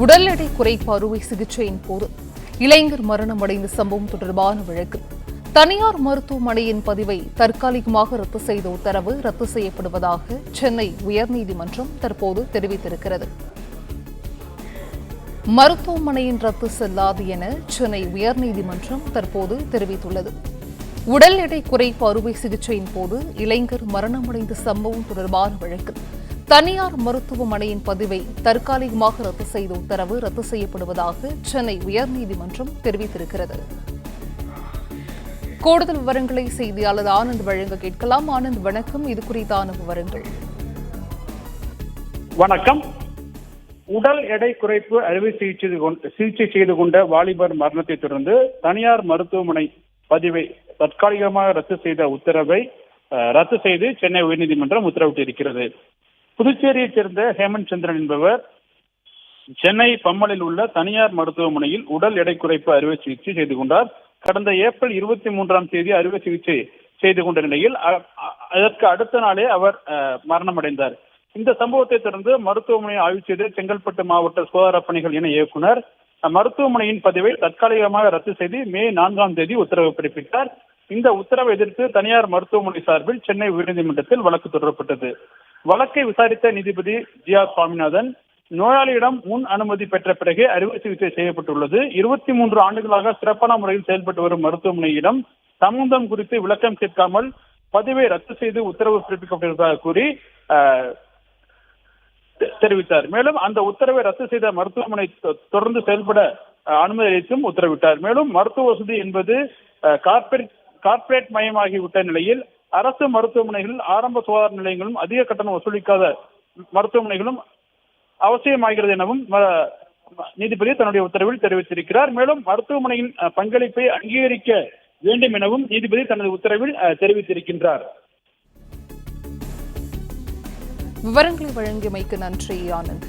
உடல் எடை குறைப்பு அறுவை சிகிச்சையின் போது இளைஞர் மரணமடைந்த சம்பவம் தொடர்பான வழக்கு தனியார் மருத்துவமனையின் பதிவை தற்காலிகமாக ரத்து செய்த உத்தரவு ரத்து செய்யப்படுவதாக சென்னை உயர்நீதிமன்றம் தற்போது தெரிவித்திருக்கிறது. மருத்துவமனையின் ரத்து செல்லாது என சென்னை உயர்நீதிமன்றம் தற்போது தெரிவித்துள்ளது. உடல் எடை குறைப்பு அறுவை சிகிச்சையின் போது இளைஞர் மரணமடைந்த சம்பவம் தொடர்பான வழக்கு தனியார் மருத்துவமனையின் பதிவை தற்காலிகமாக ரத்து செய்த உத்தரவு ரத்து செய்யப்படுவதாக சென்னை உயர்நீதிமன்றம் தெரிவித்திருக்கிறது. கூடுதல் விவரங்களை செய்தியாளர் ஆனந்த் வழங்க கேட்கலாம். ஆனந்த், வணக்கம். இது குறித்தான விவரங்கள். வணக்கம். உடல் எடை குறைப்பு அறுவை சிகிச்சை செய்து கொண்ட வாலிபர் மரணத்தை தொடர்ந்து தனியார் மருத்துவமனை பதிவை தற்காலிகமாக ரத்து செய்த உத்தரவை ரத்து செய்து சென்னை உயர்நீதிமன்றம் உத்தரவிட்டிருக்கிறது. புதுச்சேரியைச் சேர்ந்த ஹேமந்த் சந்திரன் என்பவர் சென்னை பம்மலில் உள்ள தனியார் மருத்துவமனையில் உடல் எடை குறைப்பு அறுவை சிகிச்சை செய்து கொண்டார். கடந்த ஏப்ரல் 23 அறுவை சிகிச்சை செய்து கொண்ட நிலையில் அதற்கு அடுத்த நாளே அவர் மரணமடைந்தார். இந்த சம்பவத்தை தொடர்ந்து மருத்துவமனையை ஆய்வு செய்த செங்கல்பட்டு மாவட்ட சுகாதார பணிகள் இணை இயக்குநர் மருத்துவமனையின் பதிவை தற்காலிகமாக ரத்து செய்து மே 4 உத்தரவு பிறப்பித்தார். இந்த உத்தரவை எதிர்த்து தனியார் மருத்துவமனை சார்பில் சென்னை உயர்நீதிமன்றத்தில் வழக்கு தொடரப்பட்டது. வழக்கை விசாரித்த நீதிபதி ஜி.ஆர். சுவாமிநாதன், நோயாளியிடம் முன் அனுமதி பெற்ற பிறகு அறுவை சிகிச்சை செய்யப்பட்டுள்ளது. 23 ஆண்டுகளாக சிறப்பான முறையில் செயல்பட்டு வரும் மருத்துவமனையிடம் சம்பந்தம் குறித்து விளக்கம் கேட்காமல் பதிவை ரத்து செய்து உத்தரவு பிறப்பிக்கப்பட்டிருப்பதாக கூறி தெரிவித்தார். மேலும் அந்த உத்தரவை ரத்து செய்த மருத்துவமனை தொடர்ந்து செயல்பட அனுமதி அளித்தும் உத்தரவிட்டார். மேலும் மருத்துவ வசதி என்பது கார்ப்பரேட் மயமாகிவிட்ட நிலையில் அரசு மருத்துவமனைகள், ஆரம்ப சுகாதார நிலையங்களும் அதிக கட்டணம் வசூலிக்காத மருத்துவமனைகளும் அவசியமாகிறது எனவும் நீதிபதி தன்னுடைய உத்தரவில் தெரிவித்திருக்கிறார். மேலும் மருத்துவமனையின் பங்களிப்பை அங்கீகரிக்க வேண்டும் எனவும் நீதிபதி தனது உத்தரவில் தெரிவித்திருக்கின்றார். விவரங்களை வழங்கியமைக்கு நன்றி ஆனந்த்.